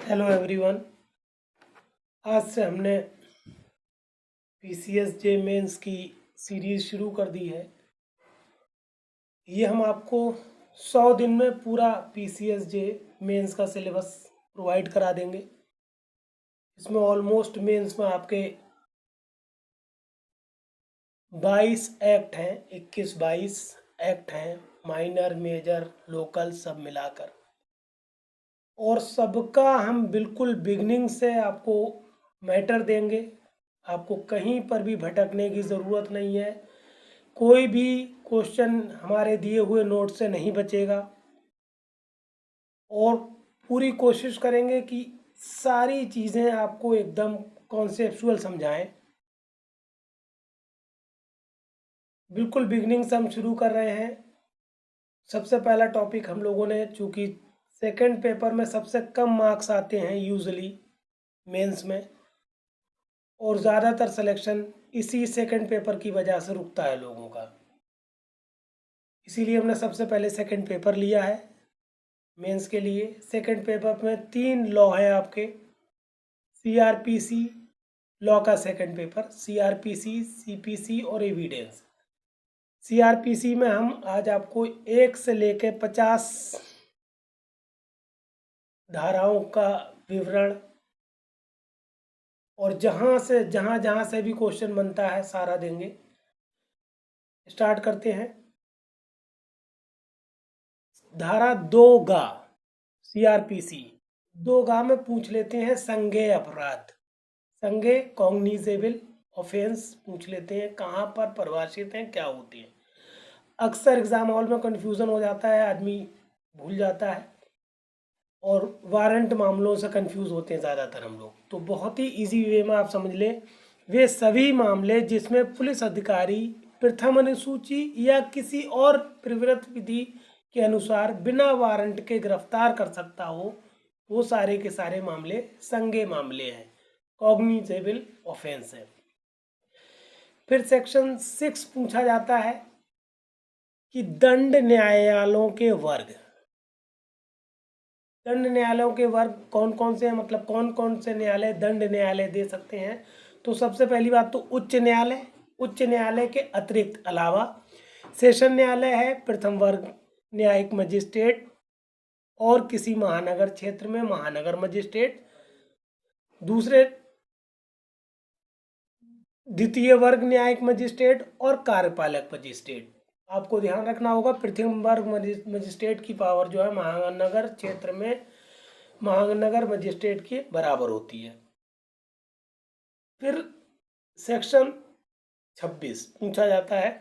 Hello everyone. आज से हमने पीसीएस जे मेंस की सीरीज़ शुरू कर दी है। ये हम आपको 100 दिन में पूरा पीसीएस जे मेंस का सिलेबस प्रोवाइड करा देंगे। इसमें ऑलमोस्ट मेंस में आपके 22 एक्ट हैं, 21-22 एक्ट हैं, माइनर मेजर लोकल सब मिलाकर, और सबका हम बिल्कुल बिगनिंग से आपको मैटर देंगे। आपको कहीं पर भी भटकने की ज़रूरत नहीं है। कोई भी क्वेश्चन हमारे दिए हुए नोट से नहीं बचेगा और पूरी कोशिश करेंगे कि सारी चीज़ें आपको एकदम कॉन्सेप्चुअल समझाएं। बिल्कुल बिगनिंग से हम शुरू कर रहे हैं। सबसे पहला टॉपिक हम लोगों ने, चूँकि सेकंड पेपर में सबसे कम मार्क्स आते हैं यूजुअली मेंस में, और ज़्यादातर सिलेक्शन इसी सेकंड पेपर की वजह से रुकता है लोगों का, इसीलिए हमने सबसे पहले सेकंड पेपर लिया है मेंस के लिए। सेकंड पेपर में 3 लॉ है आपके। सीआरपीसी लॉ का सेकंड पेपर, सीआरपीसी, सीपीसी और एविडेंस। सीआरपीसी में हम आज आपको 1 से लेकर 50 धाराओं का विवरण, और जहाँ से भी क्वेश्चन बनता है सारा देंगे। स्टार्ट करते हैं। धारा 2 गा सीआरपीसी 2 गा में पूछ लेते हैं संज्ञेय अपराध, संज्ञेय कॉग्निजेबल ऑफेंस पूछ लेते हैं। कहाँ पर परिभाषित हैं, क्या होती है। अक्सर एग्जाम हॉल में कन्फ्यूज़न हो जाता है, आदमी भूल जाता है, और वारंट मामलों से कंफ्यूज होते हैं ज़्यादातर हम लोग। तो बहुत ही इजी वे में आप समझ लें, वे सभी मामले जिसमें पुलिस अधिकारी प्रथम अनुसूची या किसी और प्रवृत्त विधि के अनुसार बिना वारंट के गिरफ्तार कर सकता हो, वो सारे के सारे मामले संज्ञेय मामले हैं, कॉग्निजेबल ऑफेंस है। फिर सेक्शन 6 पूछा जाता है कि दंड न्यायालयों के वर्ग। दंड न्यायालयों के वर्ग कौन कौन से हैं, मतलब कौन कौन से न्यायालय दंड न्यायालय दे सकते हैं। तो सबसे पहली बात तो उच्च न्यायालय, उच्च न्यायालय के अतिरिक्त अलावा सेशन न्यायालय है, प्रथम वर्ग न्यायिक मजिस्ट्रेट, और किसी महानगर क्षेत्र में महानगर मजिस्ट्रेट, दूसरे द्वितीय वर्ग न्यायिक मजिस्ट्रेट, और कार्यपालक मजिस्ट्रेट। आपको ध्यान रखना होगा, प्रथम वर्ग मजिस्ट्रेट की पावर जो है महानगर क्षेत्र में महानगर मजिस्ट्रेट के बराबर होती है। फिर सेक्शन 26 पूछा जाता है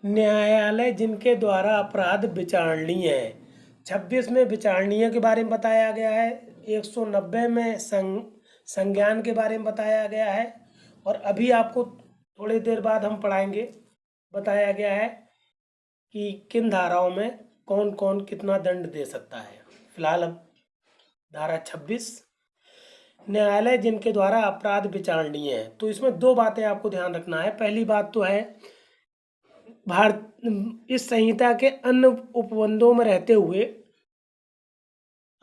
न्यायालय जिनके द्वारा अपराध विचारणीय है। 26 में विचारणीय के बारे में बताया गया है, 190 में संज्ञान के बारे में बताया गया है, और अभी आपको थोड़ी देर बाद हम पढ़ाएंगे, बताया गया है कि किन धाराओं में कौन कौन कितना दंड दे सकता है। फिलहाल अब धारा 26, न्यायालय जिनके द्वारा अपराध विचारणीय है। तो इसमें 2 बातें आपको ध्यान रखना है। पहली बात तो है, भारत इस संहिता के अन्य उपबंधों में रहते हुए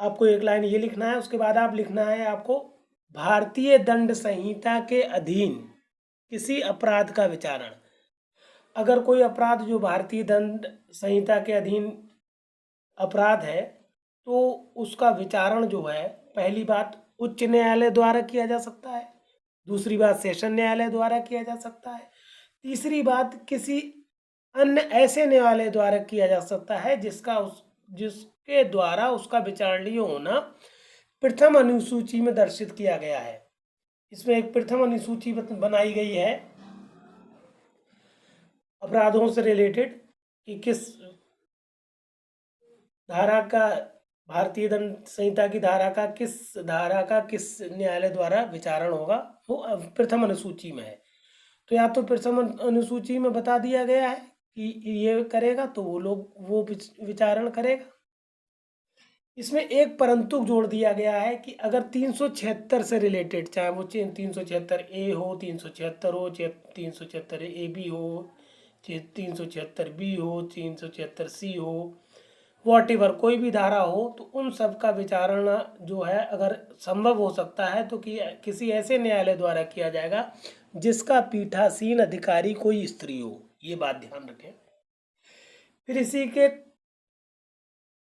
आपको एक लाइन ये लिखना है, उसके बाद आप लिखना है आपको भारतीय दंड संहिता के अधीन किसी अपराध का विचारण। अगर कोई अपराध जो भारतीय दंड संहिता के अधीन अपराध है, तो उसका विचारण जो है, पहली बात उच्च न्यायालय द्वारा किया जा सकता है, दूसरी बात सेशन न्यायालय द्वारा किया जा सकता है, तीसरी बात किसी अन्य ऐसे न्यायालय द्वारा किया जा सकता है जिसके द्वारा उसका विचारणीय होना प्रथम अनुसूची में दर्शित किया गया है। इसमें एक प्रथम अनुसूची बनाई गई है अपराधों से रिलेटेड कि किस धारा का, भारतीय दंड संहिता की धारा का किस न्यायालय द्वारा विचारण होगा, वो प्रथम अनुसूची में है। तो या तो प्रथम अनुसूची में बता दिया गया है कि ये करेगा, तो वो विचारण करेगा। इसमें एक परंतु जोड़ दिया गया है कि अगर 376 से रिलेटेड, चाहे वो 376A हो, 376 हो, 376AB हो, 376B हो, 376C हो, वॉटेवर कोई भी धारा हो, तो उन सब का विचारण जो है अगर संभव हो सकता है तो कि किसी ऐसे न्यायालय द्वारा किया जाएगा जिसका पीठासीन अधिकारी कोई स्त्री हो। ये बात ध्यान रखें। फिर इसी के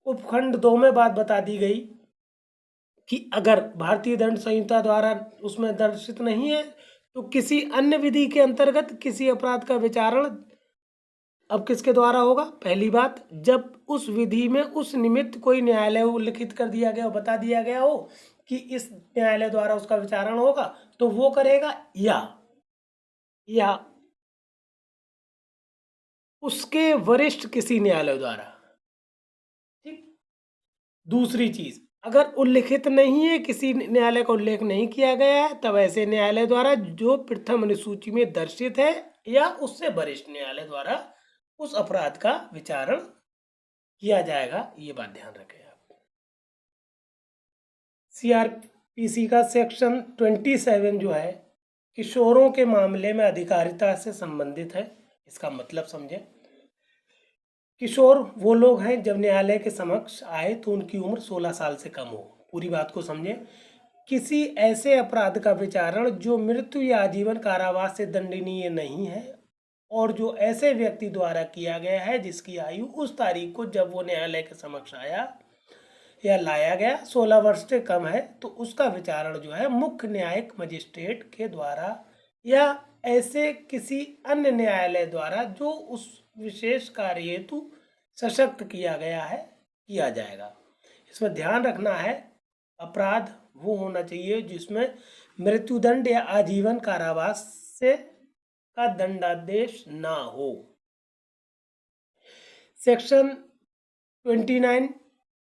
उपखंड 2 में बात बता दी गई कि अगर भारतीय दंड संहिता द्वारा उसमें दर्शित नहीं है तो किसी अन्य विधि के अंतर्गत किसी अपराध का विचारण अब किसके द्वारा होगा। पहली बात, जब उस विधि में उस निमित्त कोई न्यायालय उल्लिखित कर दिया गया हो, बता दिया गया हो कि इस न्यायालय द्वारा उसका विचारण होगा, तो वो करेगा, या उसके वरिष्ठ किसी न्यायालय द्वारा। ठीक। दूसरी चीज, अगर उल्लिखित नहीं है, किसी न्यायालय का उल्लेख नहीं किया गया है, तब ऐसे न्यायालय द्वारा जो प्रथम अनुसूची में दर्शित है या उससे वरिष्ठ न्यायालय द्वारा उस अपराध का विचारण किया जाएगा। ये बात ध्यान रखें आप। सीआरपीसी का सेक्शन 27 जो है किशोरों के मामले में अधिकारिता से संबंधित है। इसका मतलब समझें। किशोर वो लोग हैं जब न्यायालय के समक्ष आए तो उनकी उम्र 16 साल से कम हो। पूरी बात को समझें। किसी ऐसे अपराध का विचारण जो मृत्यु या आजीवन कारावास से दंडनीय नहीं है और जो ऐसे व्यक्ति द्वारा किया गया है जिसकी आयु उस तारीख को जब वो न्यायालय के समक्ष आया या लाया गया 16 वर्ष से कम है, तो उसका विचारण जो है मुख्य न्यायिक मजिस्ट्रेट के द्वारा या ऐसे किसी अन्य न्यायालय द्वारा जो उस विशेष कार्य हेतु सशक्त किया गया है किया जाएगा। इसमें ध्यान रखना है, अपराध वो होना चाहिए जिसमें मृत्युदंड या आजीवन कारावास से का दंडादेश ना हो। सेक्शन 29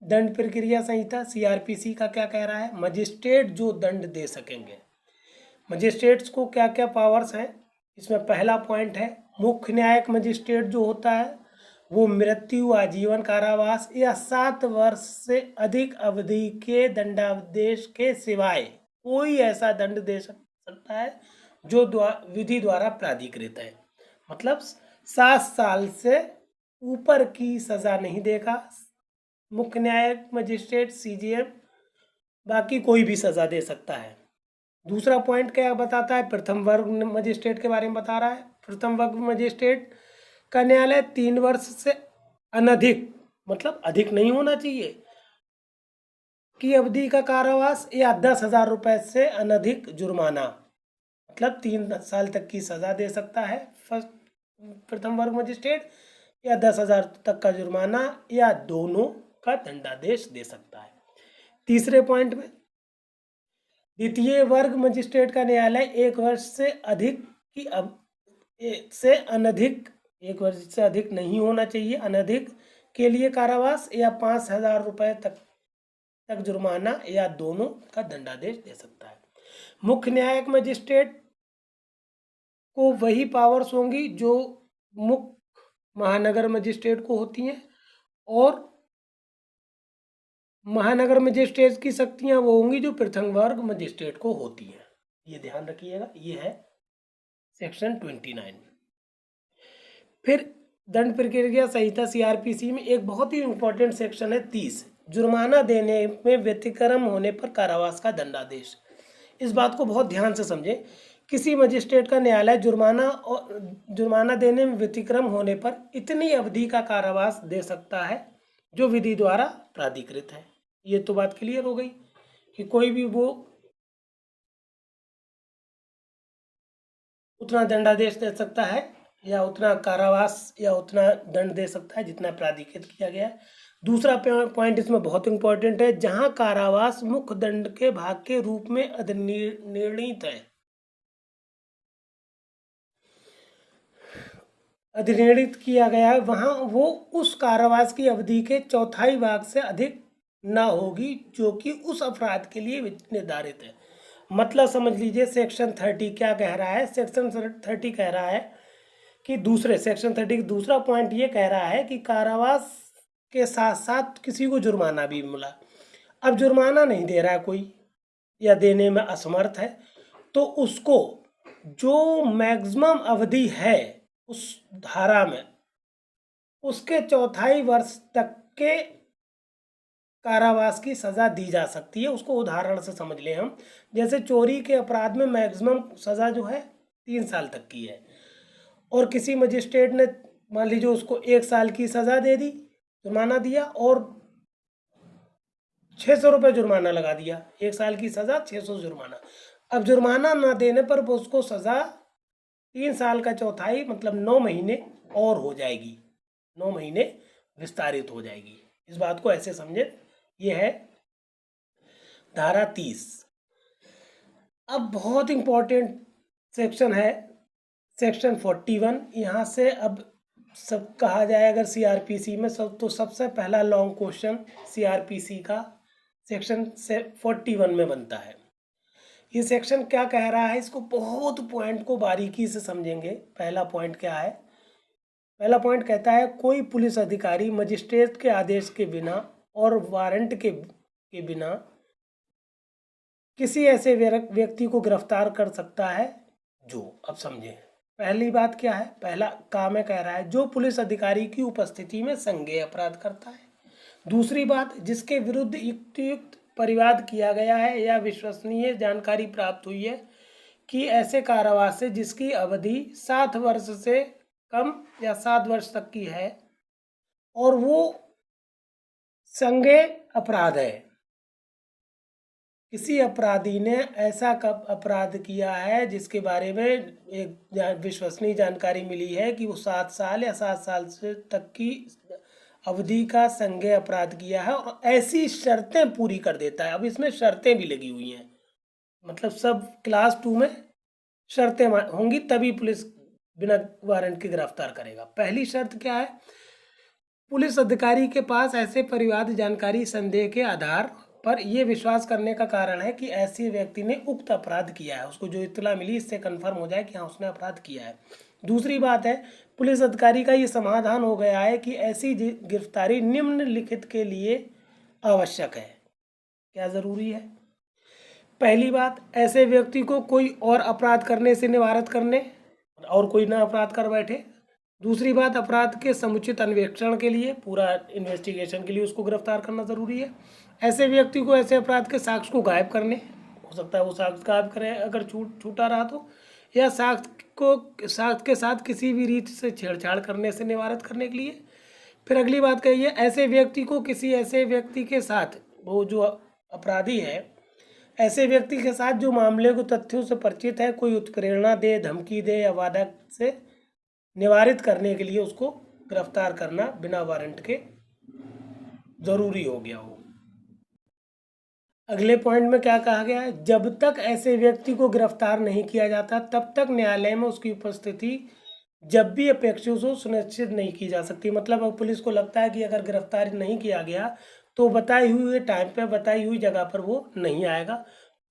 दंड प्रक्रिया संहिता सीआरपीसी का क्या कह रहा है। मजिस्ट्रेट जो दंड दे सकेंगे, मजिस्ट्रेट्स को क्या क्या पावर्स हैं। इसमें पहला पॉइंट है, मुख्य न्यायिक मजिस्ट्रेट जो होता है वो मृत्यु, आजीवन कारावास या 7 वर्ष से अधिक अवधि के दंडादेश के सिवाय कोई ऐसा दंड दे सकता है जो विधि द्वारा प्राधिकृत है। मतलब 7 साल से ऊपर की सजा नहीं देगा मुख्य न्यायिक मजिस्ट्रेट सीजेएम, बाकी कोई भी सजा दे सकता है। दूसरा पॉइंट क्या बताता है, प्रथम वर्ग मजिस्ट्रेट के बारे में बता रहा है। प्रथम वर्ग मजिस्ट्रेट का न्यायालय 3 वर्ष से अनधिक, मतलब अधिक नहीं होना चाहिए, की अवधि का कारावास या 10,000 रुपए से अनधिक जुर्माना, मतलब 3 साल तक की सजा दे सकता है प्रथम वर्ग मजिस्ट्रेट, या 10,000 तक का जुर्माना या दोनों का दंडादेश दे सकता है। तीसरे पॉइंट में, द्वितीय वर्ग मजिस्ट्रेट का न्यायालय 1 वर्ष से अधिक की से अनधिक, 1 वर्ष से अधिक नहीं होना चाहिए, अनधिक के लिए कारावास या 5,000 रुपए तक जुर्माना या दोनों का दंडादेश दे सकता है। मुख्य न्यायिक मजिस्ट्रेट को वही पावर्स होंगी जो मुख्य महानगर मजिस्ट्रेट को होती हैं, और महानगर मजिस्ट्रेट की शक्तियां वो होंगी जो प्रथम वर्ग मजिस्ट्रेट को होती हैं। ये ध्यान रखिएगा। ये है सेक्शन 29। फिर दंड प्रक्रिया संहिता सीआरपीसी में एक बहुत ही इंपॉर्टेंट सेक्शन है 30, जुर्माना देने में व्यतिक्रम होने पर कारावास का दंडादेश। इस बात को बहुत ध्यान से समझें। किसी मजिस्ट्रेट का न्यायालय जुर्माना देने में व्यतिक्रम होने पर इतनी अवधि का कारावास दे सकता है जो विधि द्वारा प्राधिकृत है। ये तो बात क्लियर हो गई कि कोई भी वो उतना दंडादेश दे सकता है या उतना कारावास या उतना दंड दे सकता है जितना प्राधिकृत किया गया है। दूसरा पॉइंट इसमें बहुत इंपॉर्टेंट है, जहां कारावास मुख्य दंड के भाग के रूप में निर्णीत है, अधिनिर्णित किया गया है, वहां वो उस कारावास की अवधि के चौथाई भाग से अधिक ना होगी जो कि उस अपराध के लिए निर्धारित है। मतलब समझ लीजिए सेक्शन 30 क्या कह रहा है। सेक्शन 30 कह रहा है कि सेक्शन 30 का दूसरा पॉइंट ये कह रहा है कि कारावास के साथ साथ किसी को जुर्माना भी मिला। अब जुर्माना नहीं दे रहा है कोई या देने में असमर्थ है, तो उसको जो मैक्सिमम अवधि है उस धारा में उसके चौथाई वर्ष तक के कारावास की सज़ा दी जा सकती है। उसको उदाहरण से समझ लें हम, जैसे चोरी के अपराध में मैक्सिमम सज़ा जो है 3 साल तक की है, और किसी मजिस्ट्रेट ने मान लीजिए उसको 1 साल की सज़ा दे दी, जुर्माना दिया और 600 रुपये जुर्माना लगा दिया। 1 साल की सज़ा, 600 जुर्माना। अब जुर्माना ना देने पर उसको सज़ा 3 साल का चौथाई मतलब 9 महीने और हो जाएगी, 9 महीने विस्तारित हो जाएगी। इस बात को ऐसे समझे। ये है धारा 30। अब बहुत इंपॉर्टेंट सेक्शन है सेक्शन 41। यहाँ से अब सब कहा जाए अगर सीआरपीसी में सब, तो सबसे पहला लॉन्ग क्वेश्चन सीआरपीसी का सेक्शन 41 में बनता है। ये सेक्शन क्या कह रहा है, इसको बहुत पॉइंट को बारीकी से समझेंगे। पहला पॉइंट क्या है? पहला पॉइंट कहता है कोई पुलिस अधिकारी मजिस्ट्रेट के आदेश के बिना और वारंट के बिना किसी ऐसे व्यक्ति को गिरफ्तार कर सकता है जो, अब समझें पहली बात क्या है। पहला काम है, कह रहा है जो पुलिस अधिकारी की उपस्थिति में संज्ञेय अपराध करता है। दूसरी बात, जिसके विरुद्ध युक्त परिवाद किया गया है या विश्वसनीय जानकारी प्राप्त हुई है कि ऐसे कारावास से जिसकी अवधि 7 वर्ष से कम या 7 वर्ष तक की है और वो संज्ञेय अपराध है। किसी अपराधी ने ऐसा कब अपराध किया है जिसके बारे में एक विश्वसनीय जानकारी मिली है कि वो 7 साल या 7 साल से तक की अवधि का संज्ञेय अपराध किया है और ऐसी शर्तें पूरी कर देता है। अब इसमें शर्तें भी लगी हुई हैं, मतलब सब क्लास 2 में शर्तें होंगी तभी पुलिस बिना वारंट के गिरफ्तार करेगा। पहली शर्त क्या है? पुलिस अधिकारी के पास ऐसे परिवाद जानकारी संदेह के आधार पर यह विश्वास करने का कारण है कि ऐसे व्यक्ति ने उक्त अपराध किया है। उसको जो इत्तला मिली इससे कंफर्म हो जाए कि हाँ उसने अपराध किया है। दूसरी बात है, पुलिस अधिकारी का ये समाधान हो गया है कि ऐसी गिरफ्तारी निम्नलिखित के लिए आवश्यक है। क्या ज़रूरी है? पहली बात, ऐसे व्यक्ति को कोई और अपराध करने से निवारित करने और कोई ना अपराध कर बैठे। दूसरी बात, अपराध के समुचित अन्वेषण के लिए, पूरा इन्वेस्टिगेशन के लिए उसको गिरफ्तार करना ज़रूरी है। ऐसे व्यक्ति को ऐसे अपराध के साक्ष्य को गायब करने, हो सकता है वो साक्ष्य गायब करें अगर छूटा रहा तो, या साक्ष्य के साथ किसी भी रीति से छेड़छाड़ करने से निवारित करने के लिए। फिर अगली बात कहिए, ऐसे व्यक्ति को किसी ऐसे व्यक्ति के साथ, वो जो अपराधी है ऐसे व्यक्ति के साथ जो मामले को तथ्यों से परिचित है, कोई उत्प्रेरणा दे, धमकी दे या वादा से निवारित करने के लिए उसको गिरफ्तार करना बिना वारंट के जरूरी हो गया हो। अगले पॉइंट में क्या कहा गया है? जब तक ऐसे व्यक्ति को गिरफ्तार नहीं किया जाता तब तक न्यायालय में उसकी उपस्थिति जब भी अपेक्षित हो सुनिश्चित नहीं की जा सकती। मतलब अब पुलिस को लगता है कि अगर गिरफ्तार नहीं किया गया तो बताई हुई टाइम पे बताई हुई जगह पर वो नहीं आएगा,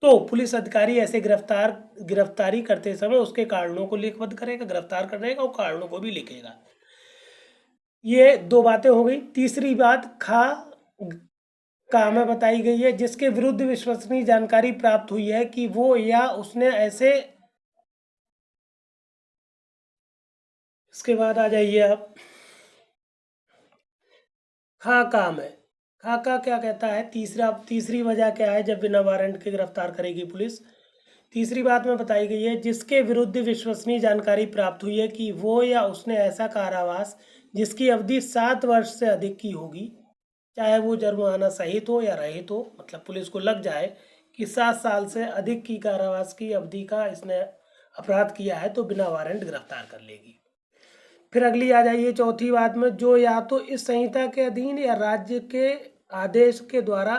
तो पुलिस अधिकारी ऐसे गिरफ्तारी करते समय उसके कारणों को लिखबद्ध करेगा, गिरफ्तार करने का और कारणों को भी लिखेगा। ये 2 बातें हो गई। तीसरी बात का में बताई गई है, जिसके विरुद्ध विश्वसनीय जानकारी प्राप्त हुई है कि वो या उसने ऐसे, इसके बाद आ जाइए आप काम है। का क्या कहता है? तीसरी वजह क्या है जब बिना वारंट के गिरफ्तार करेगी पुलिस? तीसरी बात में बताई गई है, जिसके विरुद्ध विश्वसनीय जानकारी प्राप्त हुई है कि वो या उसने ऐसा कारावास जिसकी अवधि 7 वर्ष से अधिक की होगी, चाहे वो जुर्माना सहित हो या रहित हो, मतलब पुलिस को लग जाए कि 7 साल से अधिक की कारावास की अवधि का इसने अपराध किया है, तो बिना वारंट गिरफ्तार कर लेगी। फिर अगली आ जाइए चौथी बात में, जो या तो इस संहिता के अधीन या राज्य के आदेश के द्वारा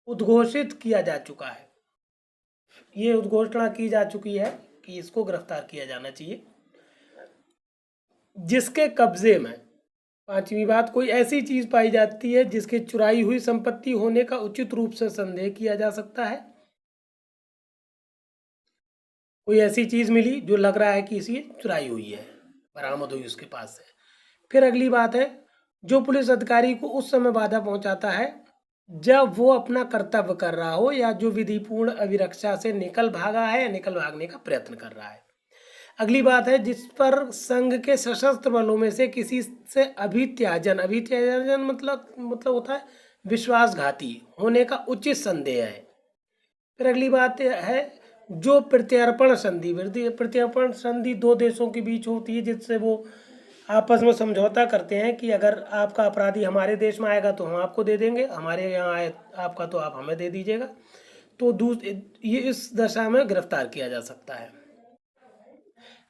उद्घोषित किया जा चुका है। ये उद्घोषणा की जा चुकी है कि इसको गिरफ्तार किया जाना चाहिए। जिसके कब्जे में, पांचवी बात, कोई ऐसी चीज पाई जाती है जिसके चुराई हुई संपत्ति होने का उचित रूप से संदेह किया जा सकता है। कोई ऐसी चीज मिली जो लग रहा है कि इसी चुराई हुई है, बरामद हुई उसके पास से। फिर अगली बात है, जो पुलिस अधिकारी को उस समय बाधा पहुंचाता है जब वो अपना कर्तव्य कर रहा हो या जो विधिपूर्ण अभिरक्षा से निकल भागा है या निकल भागने का प्रयत्न कर रहा है। अगली बात है, जिस पर संघ के सशस्त्र बलों में से किसी से अभित्याजन मतलब होता है विश्वासघाती होने का उचित संदेह है। फिर अगली बात है, जो प्रत्यर्पण संधि दो देशों के बीच होती है, जिससे वो आपस में समझौता करते हैं कि अगर आपका अपराधी हमारे देश में आएगा तो हम आपको दे देंगे, हमारे यहाँ आए आपका तो आप हमें दे दीजिएगा। तो ये इस दशा में गिरफ्तार किया जा सकता है।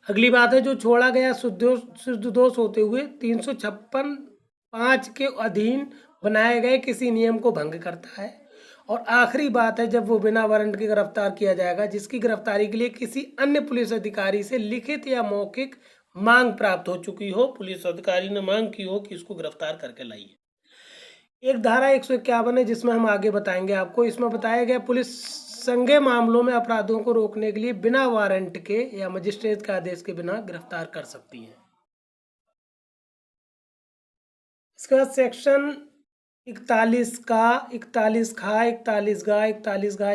अगली बात है, जो छोड़ा गया शुद्ध दोष होते हुए 356(5) के अधीन बनाए गए किसी नियम को भंग करता है। और आखिरी बात है, जब वो बिना वारंट के गिरफ्तार किया जाएगा जिसकी गिरफ्तारी के लिए किसी अन्य पुलिस अधिकारी से लिखित या मौखिक मांग प्राप्त हो चुकी हो, पुलिस अधिकारी ने मांग की हो कि इसको गिरफ्तार करके लाइए। एक धारा 151 है जिसमें हम आगे बताएंगे आपको। इसमें बताया गया, पुलिस संज्ञेय मामलों में अपराधों को रोकने के लिए बिना वारंट के या मजिस्ट्रेट के आदेश के बिना गिरफ्तार कर सकती है। इसके बाद सेक्शन 41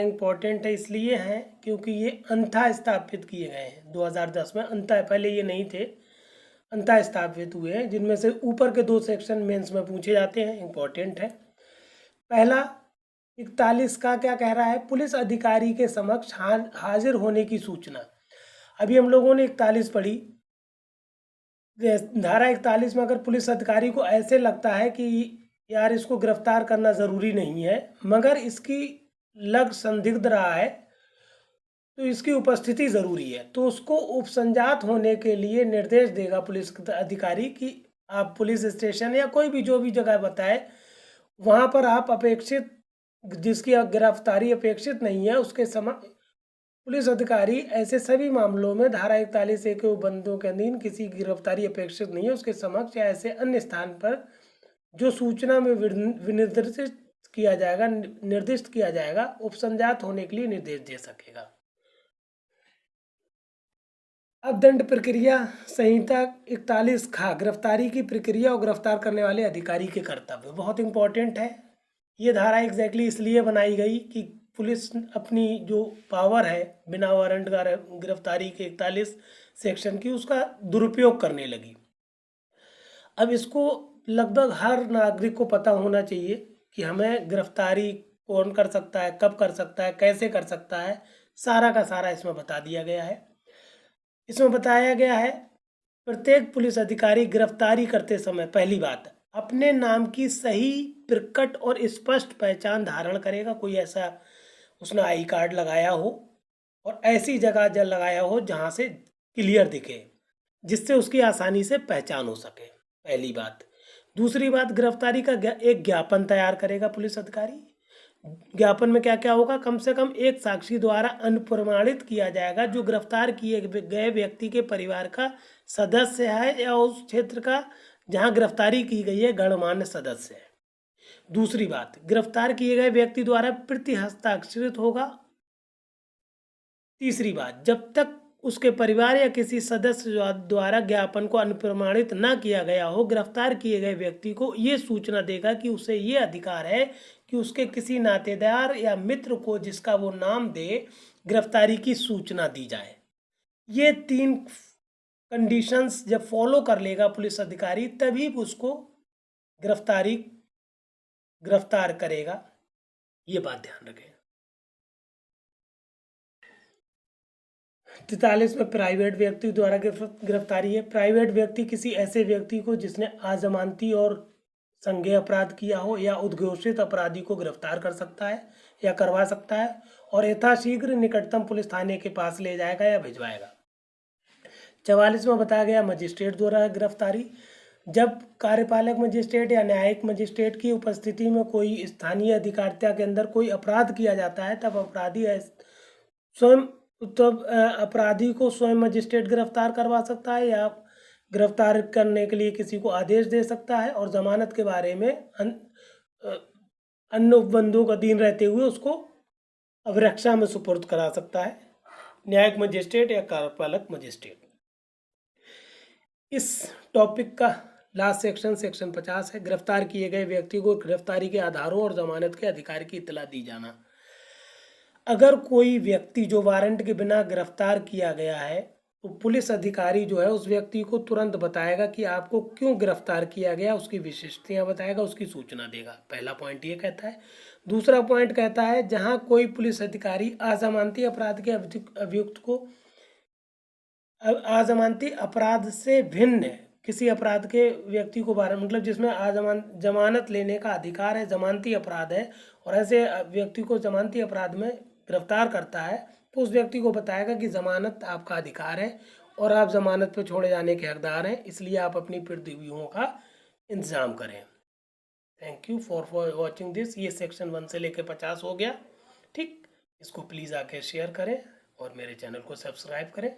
इम्पोर्टेंट है, इसलिए है क्योंकि ये अंतः स्थापित किए गए हैं 2010 में। अंतः, पहले ये नहीं थे, अंतः स्थापित हुए हैं, जिनमें से ऊपर के 2 सेक्शन मेंस में पूछे जाते हैं, इम्पोर्टेंट है। पहला 41 का क्या कह रहा है, पुलिस अधिकारी के समक्ष हाजिर होने की सूचना। अभी हम लोगों ने 41 पढ़ी, धारा 41 में अगर पुलिस अधिकारी को ऐसे लगता है कि यार इसको गिरफ्तार करना ज़रूरी नहीं है, मगर इसकी लग संदिग्ध रहा है तो इसकी उपस्थिति ज़रूरी है, तो उसको उपसंजात होने के लिए निर्देश देगा पुलिस अधिकारी कि आप पुलिस स्टेशन या कोई भी जो भी जगह बताए वहाँ पर आप अपेक्षित, जिसकी गिरफ्तारी अपेक्षित नहीं है उसके समय पुलिस अधिकारी ऐसे सभी मामलों में धारा 41 के बंदों के अधीन किसी की गिरफ्तारी अपेक्षित नहीं है उसके समक्ष या ऐसे अन्य स्थान पर जो सूचना में विनिर्दिष्ट किया जाएगा उपसंजात होने के लिए निर्देश दे सकेगा। अब दंड प्रक्रिया संहिता 41 खा गिरफ्तारी की प्रक्रिया और गिरफ्तार करने वाले अधिकारी के कर्तव्य बहुत इंपॉर्टेंट है। ये धारा एग्जैक्टली इसलिए बनाई गई कि पुलिस अपनी जो पावर है बिना वारंट गिरफ्तारी के 41 सेक्शन की उसका दुरुपयोग करने लगी। अब इसको लगभग हर नागरिक को पता होना चाहिए कि हमें गिरफ्तारी कौन कर सकता है, कब कर सकता है, कैसे कर सकता है, सारा का सारा इसमें बता दिया गया है। इसमें बताया गया है, प्रत्येक पुलिस अधिकारी गिरफ्तारी करते समय पहली बात अपने नाम की सही, प्रकट और स्पष्ट पहचान धारण करेगा। कोई ऐसा उसने आई कार्ड लगाया हो और ऐसी जगह लगाया हो जहाँ से क्लियर दिखे, जिससे उसकी आसानी से पहचान हो सके, पहली बात। दूसरी बात, गिरफ्तारी का एक ज्ञापन तैयार करेगा पुलिस अधिकारी। ज्ञापन में क्या क्या होगा, कम से कम एक साक्षी द्वारा अनुप्रमाणित किया जाएगा जो गिरफ्तार किए गए व्यक्ति के परिवार का सदस्य है या उस क्षेत्र का जहां गिरफ्तारी की गई है गणमान्य सदस्य है। दूसरी बात, गिरफ्तार किए गए व्यक्ति द्वारा प्रति हस्ताक्षरित होगा। तीसरी बात, जब तक उसके परिवार या किसी सदस्य द्वारा ज्ञापन को अनुप्रमाणित न किया गया हो, गिरफ्तार किए गए व्यक्ति को ये सूचना देगा कि उसे ये अधिकार है कि उसके किसी नातेदार या मित्र को जिसका वो नाम दे गिरफ्तारी की सूचना दी जाए। ये 3 कंडीशंस जब फॉलो कर लेगा पुलिस अधिकारी तभी उसको गिरफ्तार करेगा, ये बात ध्यान रखें। 43 में प्राइवेट व्यक्ति द्वारा गिरफ्तारी है। प्राइवेट व्यक्ति किसी ऐसे व्यक्ति को जिसने अजमानती और संज्ञेय अपराध किया हो या उद्घोषित अपराधी को गिरफ्तार कर सकता है या करवा सकता है और यथाशीघ्र निकटतम पुलिस थाने के पास ले जाएगा या भिजवाएगा। 44 में बताया गया मजिस्ट्रेट द्वारा गिरफ्तारी। जब कार्यपालक मजिस्ट्रेट या न्यायिक मजिस्ट्रेट की उपस्थिति में कोई स्थानीय अधिकारिता के अंदर कोई अपराध किया जाता है तब अपराधी को स्वयं मजिस्ट्रेट गिरफ्तार करवा सकता है या गिरफ्तार करने के लिए किसी को आदेश दे सकता है और जमानत के बारे में अन्य उपबंधों का अधीन रहते हुए उसको अभिरक्षा में सुपुर्द करा सकता है, न्यायिक मजिस्ट्रेट या कार्यपालक मजिस्ट्रेट। इस टॉपिक का लास्ट सेक्शन 50 है, गिरफ्तार किए गए व्यक्ति को गिरफ्तारी के आधारों और जमानत के अधिकार की इत्तला दी जाना। अगर कोई व्यक्ति जो वारंट के बिना गिरफ्तार किया गया है तो पुलिस अधिकारी जो है उस व्यक्ति को तुरंत बताएगा कि आपको क्यों गिरफ्तार किया गया, उसकी विशेषताएं बताएगा, उसकी सूचना देगा। पहला पॉइंट ये कहता है। दूसरा पॉइंट कहता है जहां कोई पुलिस अधिकारी अजमानती अपराध के अभियुक्त को अजमानती अपराध से भिन्न किसी अपराध के व्यक्ति को बारे मतलब जिसमें जमानत लेने का अधिकार है, जमानती अपराध है, और ऐसे व्यक्ति को जमानती अपराध में गिरफ्तार करता है, तो उस व्यक्ति को बताएगा कि जमानत आपका अधिकार है और आप जमानत पर छोड़े जाने के हकदार हैं, इसलिए आप अपनी प्रतिभूतियों का इंतजाम करें। Thank you for watching this. ये सेक्शन 1 से लेकर 50 हो गया। ठीक, इसको प्लीज़ आके शेयर करें और मेरे चैनल को सब्सक्राइब करें।